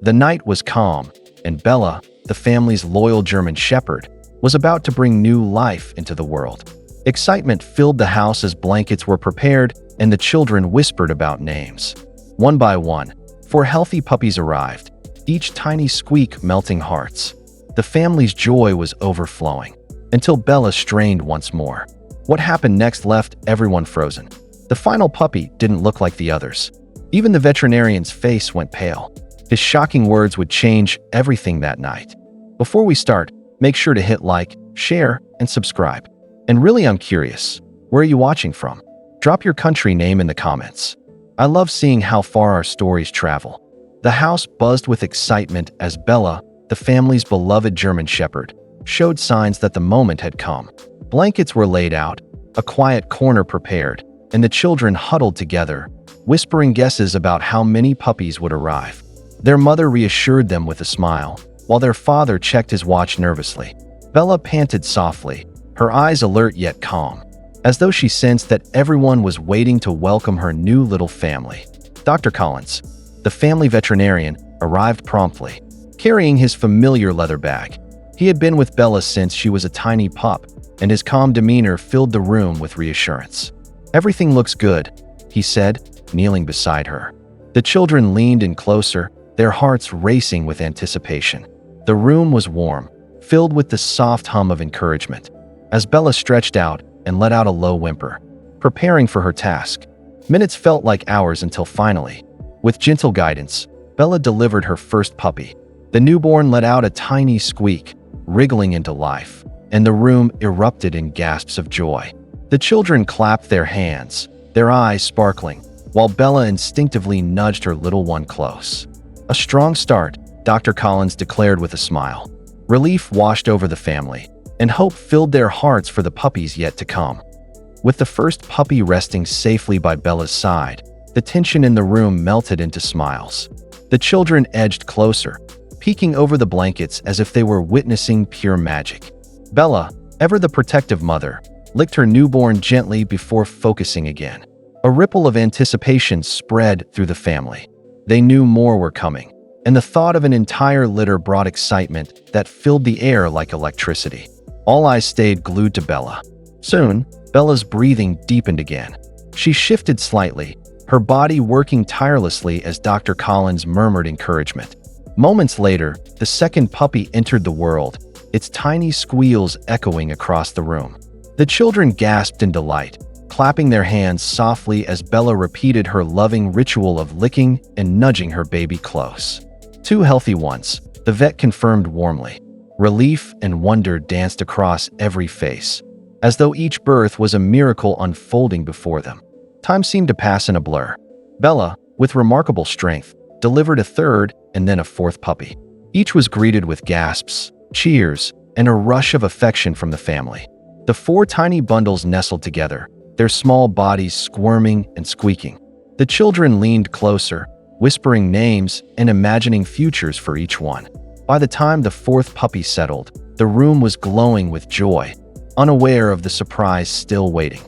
The night was calm, and Bella, the family's loyal German Shepherd, was about to bring new life into the world. Excitement filled the house as blankets were prepared and the children whispered about names. One by one, 4 healthy puppies arrived, each tiny squeak melting hearts. The family's joy was overflowing, until Bella strained once more. What happened next left everyone frozen. The final puppy didn't look like the others. Even the veterinarian's face went pale. His shocking words would change everything that night. Before we start, make sure to hit like, share, and subscribe. And really, I'm curious, where are you watching from? Drop your country name in the comments. I love seeing how far our stories travel. The house buzzed with excitement as Bella, the family's beloved German Shepherd, showed signs that the moment had come. Blankets were laid out, a quiet corner prepared, and the children huddled together, whispering guesses about how many puppies would arrive. Their mother reassured them with a smile, while their father checked his watch nervously. Bella panted softly, her eyes alert yet calm, as though she sensed that everyone was waiting to welcome her new little family. Dr. Collins, the family veterinarian, arrived promptly, carrying his familiar leather bag. He had been with Bella since she was a tiny pup, and his calm demeanor filled the room with reassurance. "Everything looks good," he said, kneeling beside her. The children leaned in closer, their hearts racing with anticipation. The room was warm, filled with the soft hum of encouragement, as Bella stretched out and let out a low whimper, preparing for her task. Minutes felt like hours until finally, with gentle guidance, Bella delivered her first puppy. The newborn let out a tiny squeak, wriggling into life, and the room erupted in gasps of joy. The children clapped their hands, their eyes sparkling, while Bella instinctively nudged her little one close. "A strong start," Dr. Collins declared with a smile. Relief washed over the family, and hope filled their hearts for the puppies yet to come. With the first puppy resting safely by Bella's side, the tension in the room melted into smiles. The children edged closer, peeking over the blankets as if they were witnessing pure magic. Bella, ever the protective mother, licked her newborn gently before focusing again. A ripple of anticipation spread through the family. They knew more were coming, and the thought of an entire litter brought excitement that filled the air like electricity. All eyes stayed glued to Bella. Soon, Bella's breathing deepened again. She shifted slightly, her body working tirelessly as Dr. Collins murmured encouragement. Moments later, the second puppy entered the world, its tiny squeals echoing across the room. The children gasped in delight, clapping their hands softly as Bella repeated her loving ritual of licking and nudging her baby close. 2 healthy ones, the vet confirmed warmly. Relief and wonder danced across every face, as though each birth was a miracle unfolding before them. Time seemed to pass in a blur. Bella, with remarkable strength, delivered a third and then a 4th puppy. Each was greeted with gasps, cheers, and a rush of affection from the family. The 4 tiny bundles nestled together, their small bodies squirming and squeaking. The children leaned closer, whispering names and imagining futures for each one. By the time the 4th puppy settled, the room was glowing with joy, unaware of the surprise still waiting.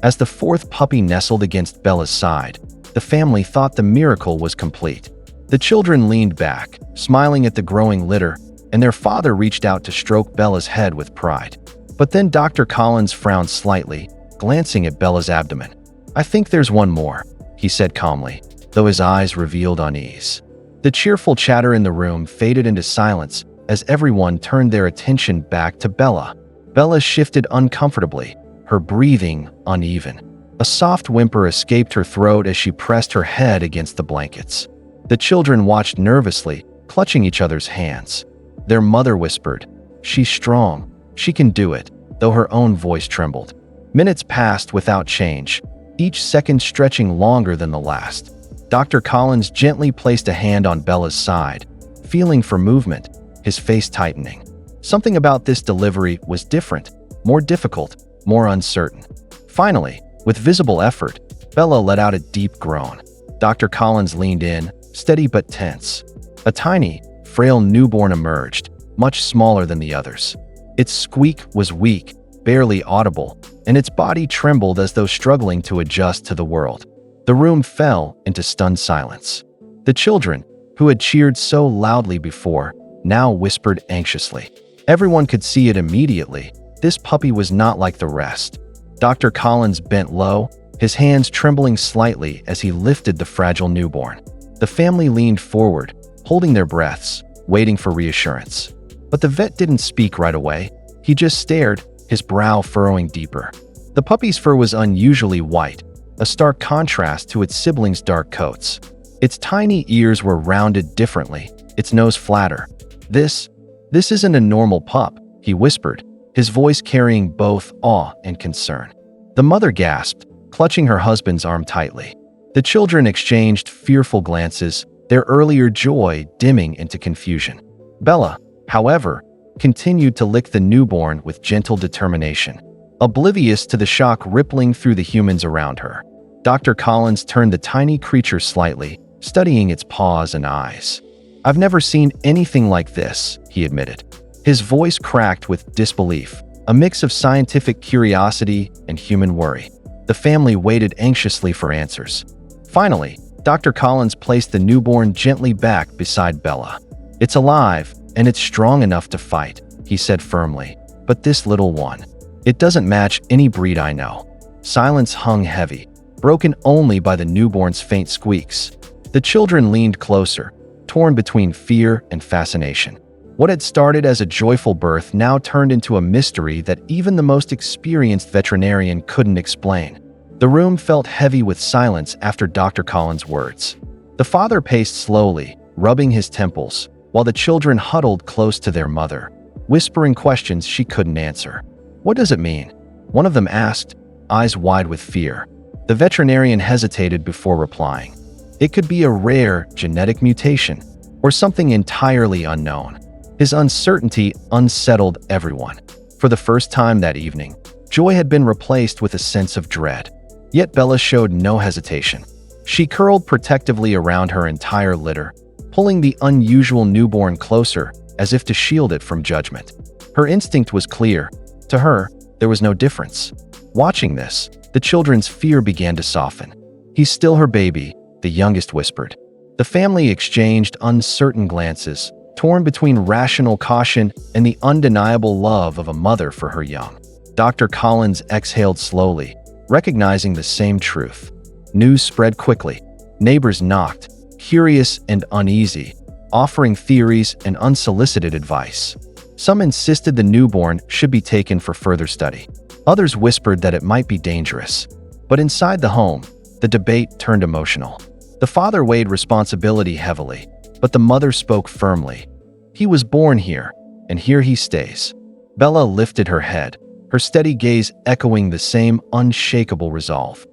As the 4th puppy nestled against Bella's side, the family thought the miracle was complete. The children leaned back, smiling at the growing litter, and their father reached out to stroke Bella's head with pride. But then Dr. Collins frowned slightly, glancing at Bella's abdomen. "I think there's one more," he said calmly, though his eyes revealed unease. The cheerful chatter in the room faded into silence as everyone turned their attention back to Bella. Bella shifted uncomfortably, her breathing uneven. A soft whimper escaped her throat as she pressed her head against the blankets. The children watched nervously, clutching each other's hands. Their mother whispered, "She's strong, she can do it," though her own voice trembled. Minutes passed without change, each second stretching longer than the last. Dr. Collins gently placed a hand on Bella's side, feeling for movement, his face tightening. Something about this delivery was different, more difficult, more uncertain. Finally, with visible effort, Bella let out a deep groan. Dr. Collins leaned in, steady but tense. A tiny, frail newborn emerged, much smaller than the others. Its squeak was weak, barely audible, and its body trembled as though struggling to adjust to the world. The room fell into stunned silence. The children, who had cheered so loudly before, now whispered anxiously. Everyone could see it immediately. This puppy was not like the rest. Dr. Collins bent low, his hands trembling slightly as he lifted the fragile newborn. The family leaned forward, holding their breaths, waiting for reassurance. But the vet didn't speak right away. He just stared, his brow furrowing deeper. The puppy's fur was unusually white, a stark contrast to its siblings' dark coats. Its tiny ears were rounded differently, its nose flatter. This isn't a normal pup," he whispered, his voice carrying both awe and concern. The mother gasped, clutching her husband's arm tightly. The children exchanged fearful glances, their earlier joy dimming into confusion. Bella, however, continued to lick the newborn with gentle determination, oblivious to the shock rippling through the humans around her. Dr. Collins turned the tiny creature slightly, studying its paws and eyes. "I've never seen anything like this," he admitted. His voice cracked with disbelief, a mix of scientific curiosity and human worry. The family waited anxiously for answers. Finally, Dr. Collins placed the newborn gently back beside Bella. "It's alive, and it's strong enough to fight," he said firmly. "But this little one, it doesn't match any breed I know." Silence hung heavy, broken only by the newborn's faint squeaks. The children leaned closer, torn between fear and fascination. What had started as a joyful birth now turned into a mystery that even the most experienced veterinarian couldn't explain. The room felt heavy with silence after Dr. Collins' words. The father paced slowly, rubbing his temples, while the children huddled close to their mother, whispering questions she couldn't answer. "What does it mean?" one of them asked, eyes wide with fear. The veterinarian hesitated before replying. "It could be a rare genetic mutation, or something entirely unknown." His uncertainty unsettled everyone. For the first time that evening, joy had been replaced with a sense of dread. Yet Bella showed no hesitation. She curled protectively around her entire litter, pulling the unusual newborn closer as if to shield it from judgment. Her instinct was clear. To her, there was no difference. Watching this, the children's fear began to soften. "He's still her baby," the youngest whispered. The family exchanged uncertain glances, torn between rational caution and the undeniable love of a mother for her young. Dr. Collins exhaled slowly, recognizing the same truth. News spread quickly. Neighbors knocked, curious and uneasy, offering theories and unsolicited advice. Some insisted the newborn should be taken for further study. Others whispered that it might be dangerous. But inside the home, the debate turned emotional. The father weighed responsibility heavily, but the mother spoke firmly. "He was born here, and here he stays." Bella lifted her head, her steady gaze echoing the same unshakable resolve.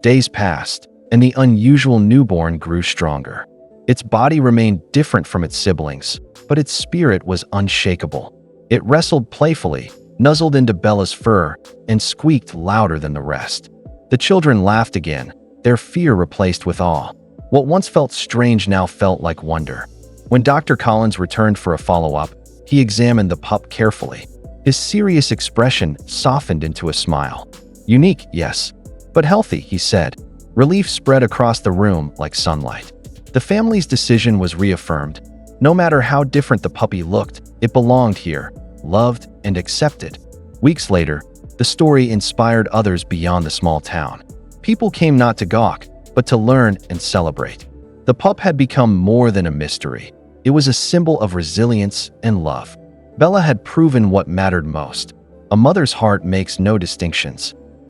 Days passed, and the unusual newborn grew stronger. Its body remained different from its siblings, but its spirit was unshakable. It wrestled playfully, nuzzled into Bella's fur, and squeaked louder than the rest. The children laughed again, their fear replaced with awe. What once felt strange now felt like wonder. When Dr. Collins returned for a follow-up, he examined the pup carefully. His serious expression softened into a smile. "Unique, yes, but healthy," he said. Relief spread across the room like sunlight. The family's decision was reaffirmed. No matter how different the puppy looked, it belonged here, loved and accepted. Weeks later, the story inspired others beyond the small town. People came not to gawk, but to learn and celebrate. The pup had become more than a mystery. It was a symbol of resilience and love. Bella had proven what mattered most. A mother's heart makes no distinctions.